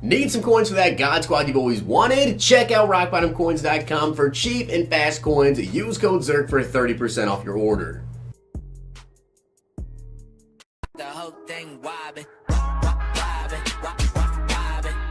Need some coins for that God Squad you've always wanted? Check out rockbottomcoins.com for cheap and fast coins. Use code ZIRK for 30% off your order. The whole thing wobbin', wobbin'.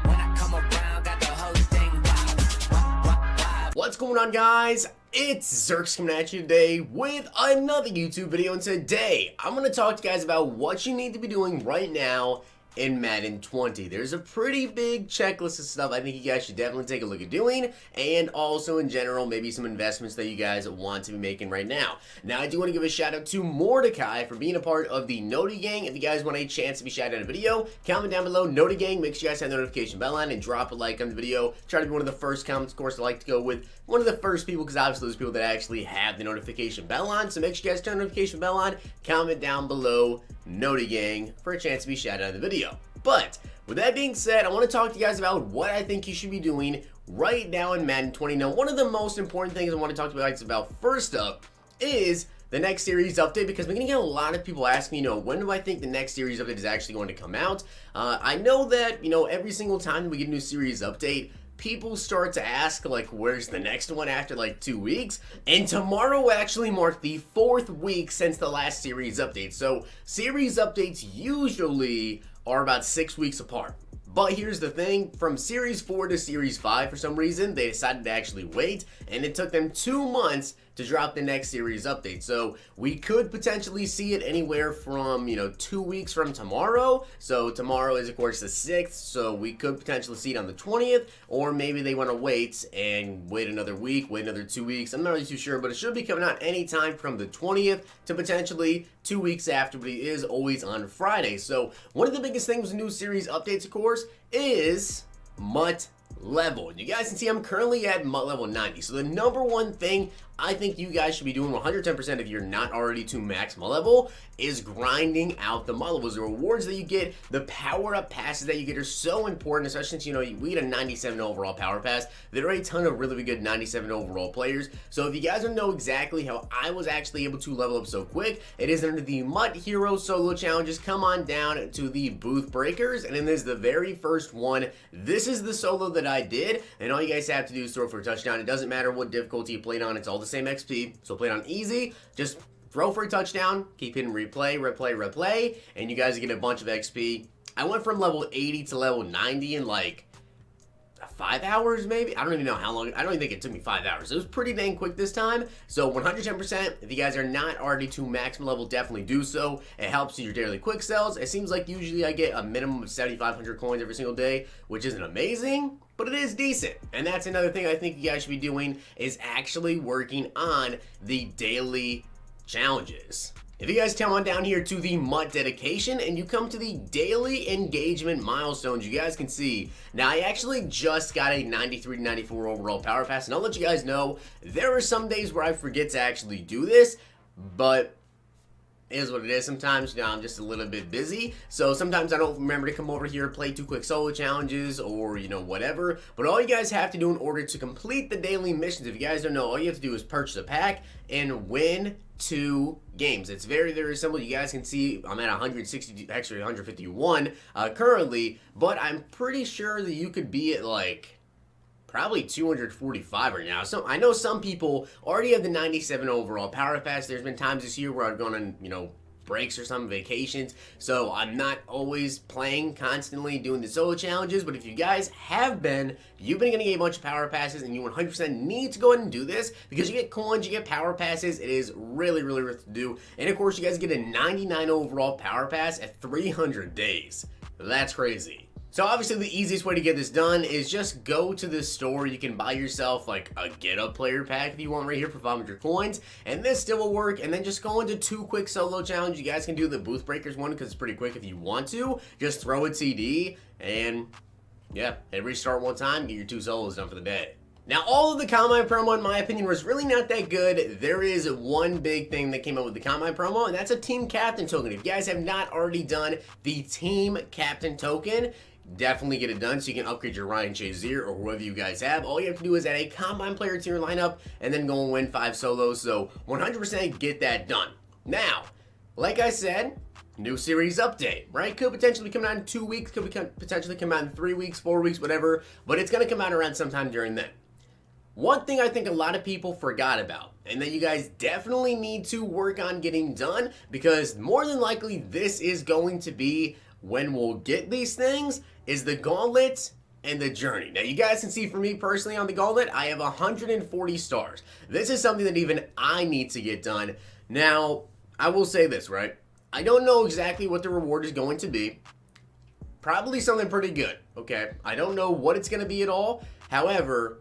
When I come around, got the whole thing wobbin'. What's going on, guys? It's Zirksee coming at you today with another YouTube video, and today I'm going to talk to you guys about what you need to be doing right now in Madden 20. There's a pretty big checklist of stuff I think you guys should definitely take a look at doing, and also in general maybe some investments that you guys want to be making right now. Now I do want to give a shout out to Mordecai for being a part of the Noti Gang. If you guys want a chance to be shouted out in a video, comment down below Noti Gang. Make sure you guys have the notification bell on and drop a like on the video. Try to be one of the first comments. Of course, I like to go with one of the first people because obviously those people that actually have the notification bell on. So make sure you guys turn the notification bell on. Comment down below Noti Gang for a chance to be shouted out in the video. But with that being said, I want to talk to you guys about what I think you should be doing right now in Madden 20. Now, one of the most important things I want to talk to you guys about first up is the next series update, because we're going to get a lot of people asking, when do I think the next series update is actually going to come out? I know that, every single time we get a new series update, people start to ask, where's the next one after 2 weeks? And tomorrow will actually mark the 4th week since the last series update. So series updates usually are about 6 weeks apart. But here's the thing, from Series 4 to Series 5, for some reason, they decided to actually wait, and it took them 2 months to drop the next series update. So we could potentially see it anywhere from, 2 weeks from tomorrow. So tomorrow is, of course, the 6th, so we could potentially see it on the 20th, or maybe they want to wait and wait another week, wait another 2 weeks. I'm not really too sure, but it should be coming out anytime from the 20th to potentially 2 weeks after, but it is always on Friday. So one of the biggest things with new series updates, of course, is MUT level. You guys can see I'm currently at MUT level 90. So the number one thing I think you guys should be doing 110% if you're not already to max MUT level is grinding out the MUT levels. The rewards that you get, the power up passes that you get are so important, especially since we get a 97 overall power pass. There are a ton of really good 97 overall players. So if you guys don't know exactly how I was actually able to level up so quick, it is under the MUT Hero Solo Challenges. Come on down to the Booth Breakers, and then there's the very first one. This is the solo that I did, and all you guys have to do is throw for a touchdown. It doesn't matter what difficulty you played on, it's all the same XP. So play it on easy, just throw for a touchdown, keep hitting replay, and you guys get a bunch of XP. I went from level 80 to level 90 in 5 hours maybe? I don't even know how long. I don't even think it took me 5 hours. It was pretty dang quick this time. So 110%, if you guys are not already to maximum level, definitely do so. It helps with your daily quick sells. It seems like usually I get a minimum of 7,500 coins every single day, which isn't amazing, but it is decent. And that's another thing I think you guys should be doing, is actually working on the daily challenges. If you guys come on down here to the MUT dedication and you come to the daily engagement milestones, you guys can see, now I actually just got a 93 to 94 overall power pass, and I'll let you guys know, there are some days where I forget to actually do this, but it is what it is. Sometimes, I'm just a little bit busy, so sometimes I don't remember to come over here, play 2 quick solo challenges, or, whatever. But all you guys have to do in order to complete the daily missions, if you guys don't know, all you have to do is purchase a pack and win 2 games. It's very, very simple. You guys can see I'm at 160, actually 151 currently, but I'm pretty sure that you could be at probably 245 right now. So I know some people already have the 97 overall power pass. There's been times this year where I've gone on, breaks or some vacations, so I'm not always playing constantly doing the solo challenges. But if you guys have been, you've been getting a bunch of power passes, and you 100% need to go ahead and do this, because you get coins, you get power passes. It is really, really worth to do. And of course, you guys get a 99 overall power pass at 300 days. That's crazy. So obviously the easiest way to get this done is just go to the store. You can buy yourself a get up player pack if you want right here for 500 coins, and this still will work. And then just go into 2 quick solo challenges. You guys can do the Booth Breakers one because it's pretty quick if you want to. Just throw a TD and yeah, hit restart one time, get your 2 solos done for the day. Now, all of the Combine promo, in my opinion, was really not that good. There is one big thing that came out with the Combine promo, and that's a Team Captain token. If you guys have not already done the Team Captain token, definitely get it done so you can upgrade your Ryan Shazier or whoever you guys have. All you have to do is add a Combine player to your lineup and then go and win 5 solos. So 100% get that done. Now, like I said, new series update, right? Could potentially come out in 2 weeks, could potentially come out in 3 weeks, 4 weeks, whatever, but it's going to come out around sometime during then. One thing I think a lot of people forgot about, and that you guys definitely need to work on getting done, because more than likely this is going to be when we'll get these things, is the Gauntlet and the Journey. Now you guys can see for me personally on the Gauntlet, I have 140 stars. This is something that even I need to get done. Now, I will say this, right? I don't know exactly what the reward is going to be. Probably something pretty good, okay? I don't know what it's going to be at all. However,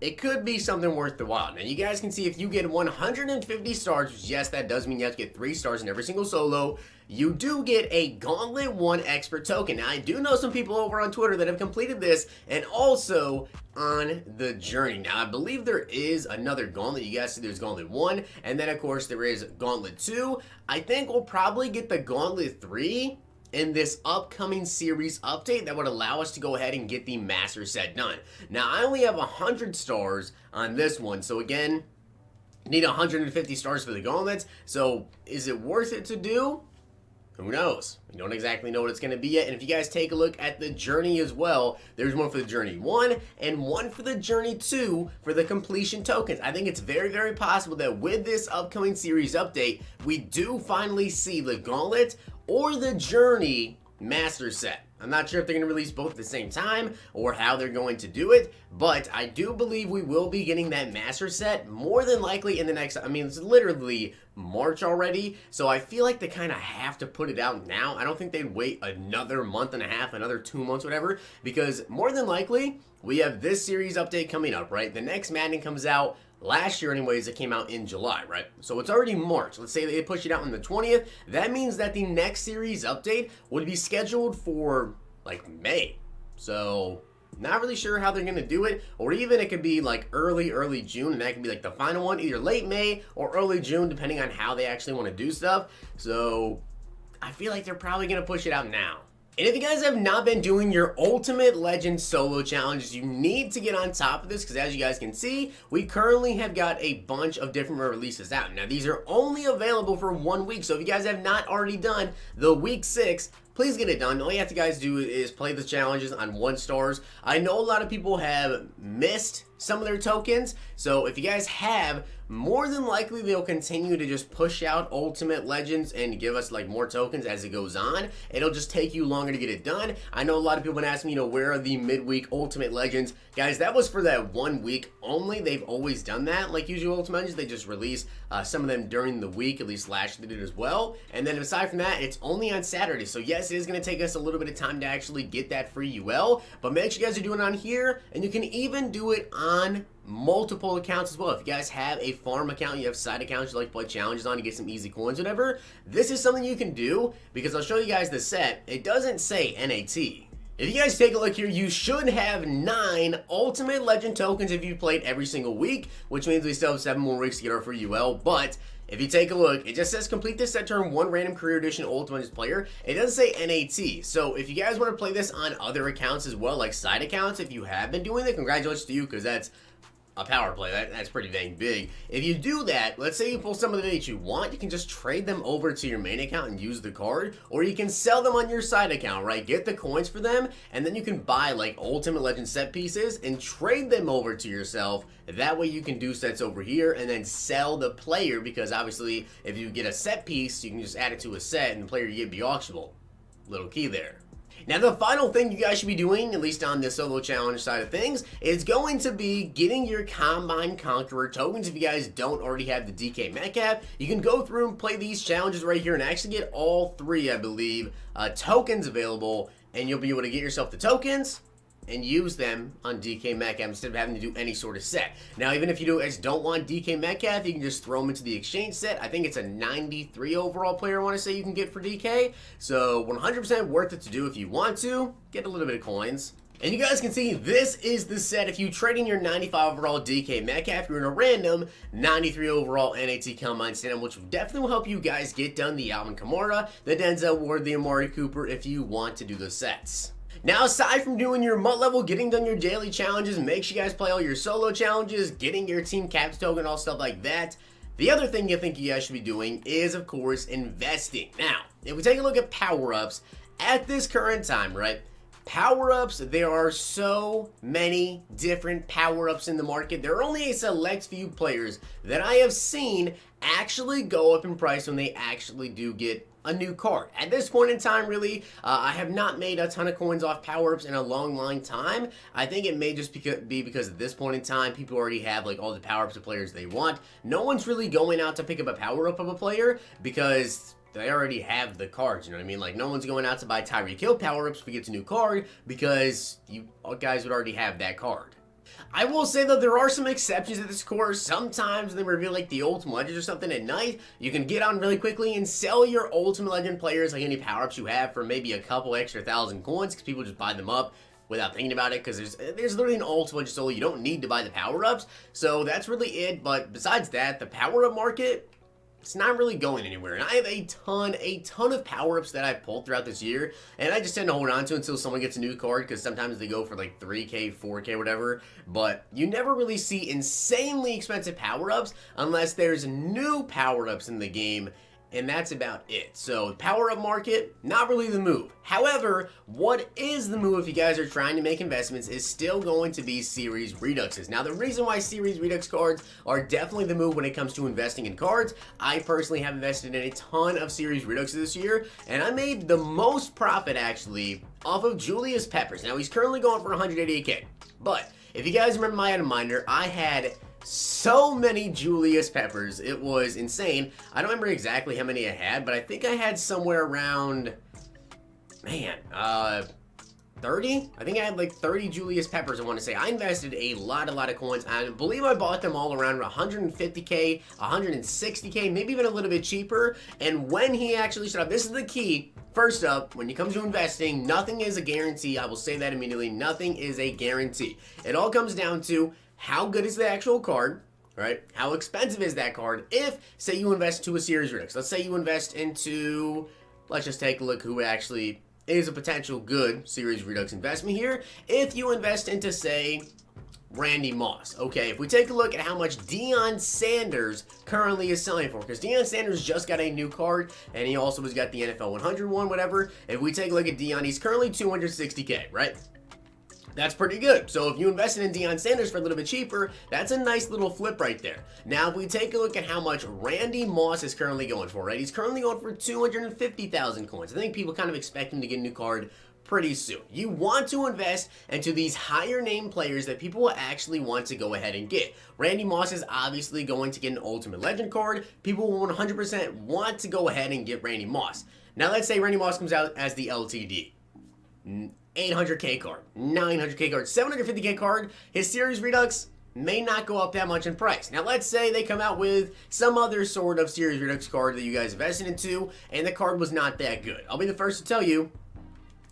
it could be something worth the while. Now, you guys can see if you get 150 stars, which yes, that does mean you have to get 3 stars in every single solo, you do get a Gauntlet 1 expert token. Now, I do know some people over on Twitter that have completed this, and also on the Journey. Now, I believe there is another Gauntlet. You guys see there's Gauntlet 1, and then, of course, there is Gauntlet 2. I think we'll probably get the Gauntlet 3 in this upcoming series update that would allow us to go ahead and get the master set done. Now, I only have 100 stars on this one, so again, need 150 stars for the gauntlets. So is it worth it to do? Who knows? We don't exactly know what it's going to be yet. And if you guys take a look at the Journey as well, there's one for the Journey 1 and one for the Journey 2 for the completion tokens. I think it's very, very possible that with this upcoming series update, we do finally see the Gauntlet or the Journey master set. I'm not sure if they're going to release both at the same time or how they're going to do it, but I do believe we will be getting that master set more than likely in the next, I mean, it's literally March already, so I feel like they kind of have to put it out now. I don't think they'd wait another month and a half, another 2 months, whatever, because more than likely, we have this series update coming up, right? The next Madden comes out last year anyways, it came out in July, right? So it's already March. Let's say they push it out on the 20th. That means that the next series update would be scheduled for like May. So not really sure how they're going to do it, or even it could be like early June, and that could be like the final one, either late May or early June, depending on how they actually want to do stuff. So I feel like they're probably going to push it out now. And if you guys have not been doing your Ultimate Legend solo challenges, you need to get on top of this, because as you guys can see, we currently have got a bunch of different releases out. Now, these are only available for 1 week, so if you guys have not already done the week 6, please get it done. All you have to guys do is play the challenges on 1 stars. I know a lot of people have missed some of their tokens, so if you guys have, more than likely they'll continue to just push out Ultimate Legends and give us like more tokens as it goes on. It'll just take you longer to get it done. I know a lot of people have been asking me, where are the midweek Ultimate Legends? Guys, that was for that 1 week only. They've always done that. Like usual Ultimate Legends, they just release some of them during the week. At least last year they did as well. And then aside from that, it's only on Saturday. So yes, it is going to take us a little bit of time to actually get that free UL. But make sure you guys are doing it on here. And you can even do it on multiple accounts as well. If you guys have a farm account, you have side accounts you like to play challenges on to get some easy coins, whatever, this is something you can do, because I'll show you guys the set. It doesn't say NAT. If you guys take a look here, you should have 9 Ultimate Legend tokens if you played every single week, which means we still have 7 more weeks to get our free UL. But if you take a look, it just says complete this set turn 1 random career edition Ultimate Legends player. It doesn't say NAT. So if you guys want to play this on other accounts as well, like side accounts, if you have been doing it, congratulations to you, because that's a power play. That's pretty dang big. If you do that, let's say you pull some of the that you want, you can just trade them over to your main account and use the card, or you can sell them on your side account, right? Get the coins for them, and then you can buy like Ultimate Legend set pieces and trade them over to yourself. That way you can do sets over here and then sell the player, because obviously if you get a set piece, you can just add it to a set and the player you get be auctionable. Little key there. Now, the final thing you guys should be doing, at least on the solo challenge side of things, is going to be getting your Combine Conqueror tokens. If you guys don't already have the DK Metcalf, you can go through and play these challenges right here and actually get all 3, I believe, tokens available, and you'll be able to get yourself the tokens and use them on DK Metcalf instead of having to do any sort of set. Now, even if you don't want DK Metcalf, you can just throw them into the exchange set. I think it's a 93 overall player, I want to say, you can get for DK. So 100% worth it to do if you want to. Get a little bit of coins. And you guys can see this is the set. If you trade in your 95 overall DK Metcalf, you're in a random 93 overall NAT Combine stand, which definitely will help you guys get done the Alvin Kamara, the Denzel Ward, the Amari Cooper if you want to do the sets. Now, aside from doing your MUT level, getting done your daily challenges, make sure you guys play all your solo challenges, getting your team caps token, all stuff like that. The other thing you think you guys should be doing is, of course, investing. Now, if we take a look at power-ups at this current time, right? Power-ups, there are so many different power-ups in the market. There are only a select few players that I have seen actually go up in price when they actually do get a new card. At this point in time, really, I have not made a ton of coins off power-ups in a long time. I think it may just be because at this point in time, people already have like all the power-ups of players they want. No one's really going out to pick up a power-up of a player because they already have the cards, you know what I mean? Like, no one's going out to buy Tyreek Hill power-ups if he gets a new card because you guys would already have that card. I will say, though, there are some exceptions at this course. Sometimes they reveal, like, the Ultimate Legends or something at night. You can get on really quickly and sell your Ultimate Legend players, like any power-ups you have, for maybe a couple extra thousand coins because people just buy them up without thinking about it, because there's literally an Ultimate Legend solo. You don't need to buy the power-ups, so that's really it. But besides that, the power-up market, it's not really going anywhere, and I have a ton of power-ups that I've pulled throughout this year, and I just tend to hold on to until someone gets a new card, because sometimes they go for like 3K, 4K, whatever, but you never really see insanely expensive power-ups unless there's new power-ups in the game, and that's about it. So, power-up market, not really the move. However, what is the move if you guys are trying to make investments is still going to be Series Reduxes. Now, the reason why Series Redux cards are definitely the move when it comes to investing in cards, I personally have invested in a ton of Series Reduxes this year, and I made the most profit, actually, off of Julius Peppers. Now, he's currently going for 188K, but if you guys remember my item minder, I had so many Julius Peppers. It was insane. I don't remember exactly how many I had, but I think I had somewhere around, 30? I think I had like 30 Julius Peppers, I want to say. I invested a lot of coins. I believe I bought them all around 150K, 160K, maybe even a little bit cheaper. And when he actually shut up, this is the key. First up, when it comes to investing, nothing is a guarantee. I will say that immediately. Nothing is a guarantee. It all comes down to how good is the actual card, right? How expensive is that card? If, say, you invest into a Series Redux. Let's say you invest into, let's just take a look who actually is a potential good Series Redux investment here. If you invest into, say, Randy Moss. Okay, if we take a look at how much Deion Sanders currently is selling for, because Deion Sanders just got a new card, and he also has got the NFL 100 one, whatever. If we take a look at Deion, he's currently 260K, right? That's pretty good. So if you invested in Deion Sanders for a little bit cheaper, that's a nice little flip right there. Now, if we take a look at how much Randy Moss is currently going for, right? He's currently going for 250,000 coins. I think people kind of expect him to get a new card pretty soon. You want to invest into these higher name players that people will actually want to go ahead and get. Randy Moss is obviously going to get an Ultimate Legend card. People will 100% want to go ahead and get Randy Moss. Now, let's say Randy Moss comes out as the LTD. 800K card, 900K card, 750K card, his Series Redux may not go up that much in price. Now, let's say they come out with some other sort of Series Redux card that you guys invested into, and the card was not that good. I'll be the first to tell you,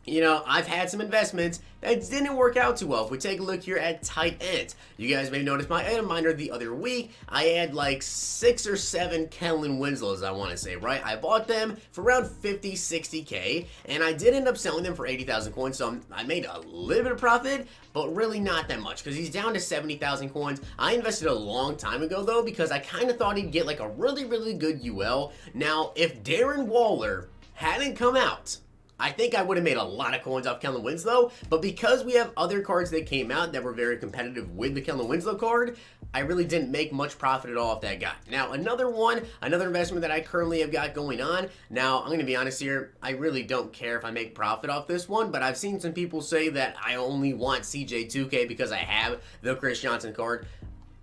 you know, I've had some investments that didn't work out too well. If we take a look here at tight ends, you guys may notice my item minder the other week, I had like 6 or 7 Kellen Winslows, I want to say, right? I bought them for around 50, 60K, and I did end up selling them for 80,000 coins, so I made a little bit of profit, but really not that much, because he's down to 70,000 coins. I invested a long time ago, though, because I kind of thought he'd get like a really good UL. Now, if Darren Waller hadn't come out, I think I would have made a lot of coins off Kellen Winslow, but because we have other cards that came out that were very competitive with the Kellen Winslow card, I really didn't make much profit at all off that guy. Now, another investment that I currently have got going on. Now, I'm going to be honest here, I really don't care if I make profit off this one, but I've seen some people say that I only want CJ2K because I have the Chris Johnson card.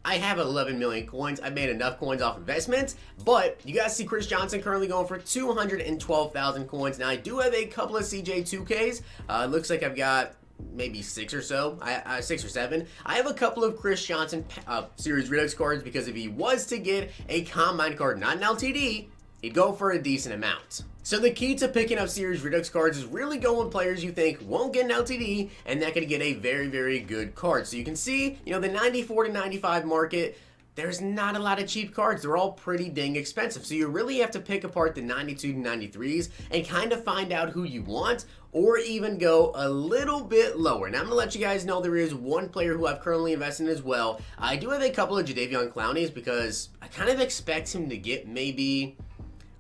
I have 11 million coins. I made enough coins off investments, but you guys see Chris Johnson currently going for 212,000 coins. Now, I do have a couple of CJ2Ks. It looks like I've got maybe 6 or so, 6 or 7. I have a couple of Chris Johnson Series Redux cards because if he was to get a Combine card, not an LTD, he'd go for a decent amount. So the key to picking up Series Redux cards is really going players you think won't get an LTD and that could get a very good card. So you can see, you know, the 94 to 95 market, there's not a lot of cheap cards. They're all pretty dang expensive. So you really have to pick apart the 92 to 93s and kind of find out who you want, or even go a little bit lower. Now I'm gonna let you guys know there is one player who I've currently invested in as well. I do have a couple of Jadeveon Clownies because I kind of expect him to get maybe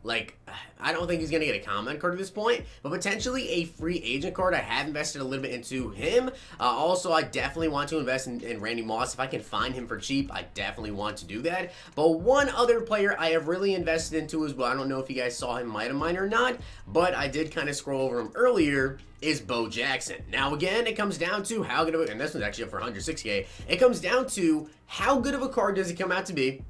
Like, I don't think he's going to get a comment card at this point, but potentially a free agent card. I have invested a little bit into him. Also, I definitely want to invest in Randy Moss. If I can find him for cheap, I definitely want to do that. But one other player I have really invested into as well, I don't know if you guys saw him might of mine or not, but I did kind of scroll over him earlier, is Bo Jackson. Now, again, it comes down to how good of a, and this one's actually up for 106K, it comes down to how good of a card does he come out to be.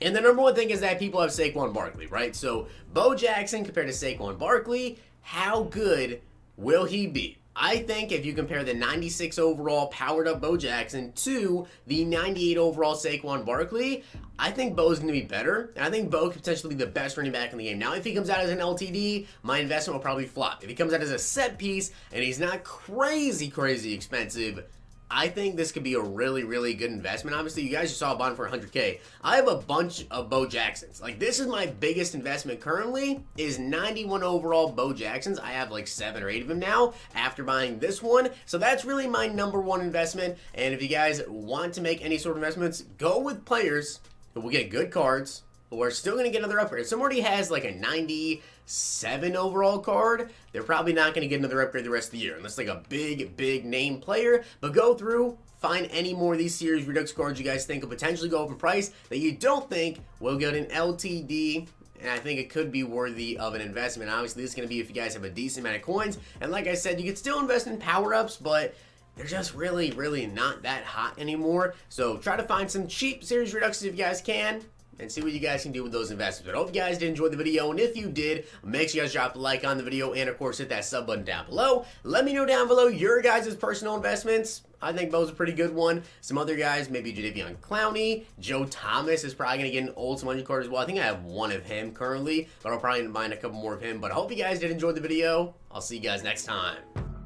And the number one thing is that people have Saquon Barkley, right? So, Bo Jackson compared to Saquon Barkley, how good will he be? I think if you compare the 96 overall powered up Bo Jackson to the 98 overall Saquon Barkley, I think Bo's going to be better. And I think Bo could potentially be the best running back in the game. Now, if he comes out as an LTD, my investment will probably flop. If he comes out as a set piece and he's not crazy expensive, I think this could be a really good investment. Obviously, you guys just saw a bond for 100K. I have a bunch of Bo Jacksons. Like, this is my biggest investment currently, is 91 overall Bo Jacksons. I have like 7 or 8 of them now after buying this one. So that's really my number one investment. And if you guys want to make any sort of investments, go with players who will get good cards, who are still going to get another upgrade. If somebody has like a 97 overall card, they're probably not going to get another upgrade the rest of the year, unless like a big name player. But go through, find any more of these series redux cards you guys think will potentially go up in price that you don't think will get an LTD, and I think it could be worthy of an investment. Obviously, this is going to be if you guys have a decent amount of coins, and like I said, you can still invest in power-ups, but they're just really not that hot anymore. So try to find some cheap series reductions if you guys can, and see what you guys can do with those investments. But I hope you guys did enjoy the video, and if you did, make sure you guys drop a like on the video, and of course hit that sub button down below. Let me know down below your guys' personal investments. I think Bo's a pretty good one. Some other guys, maybe Jadeveon Clowney, Joe Thomas is probably going to get an old 100 card as well. I think I have one of him currently, but I'll probably find a couple more of him. But I hope you guys did enjoy the video. I'll see you guys next time.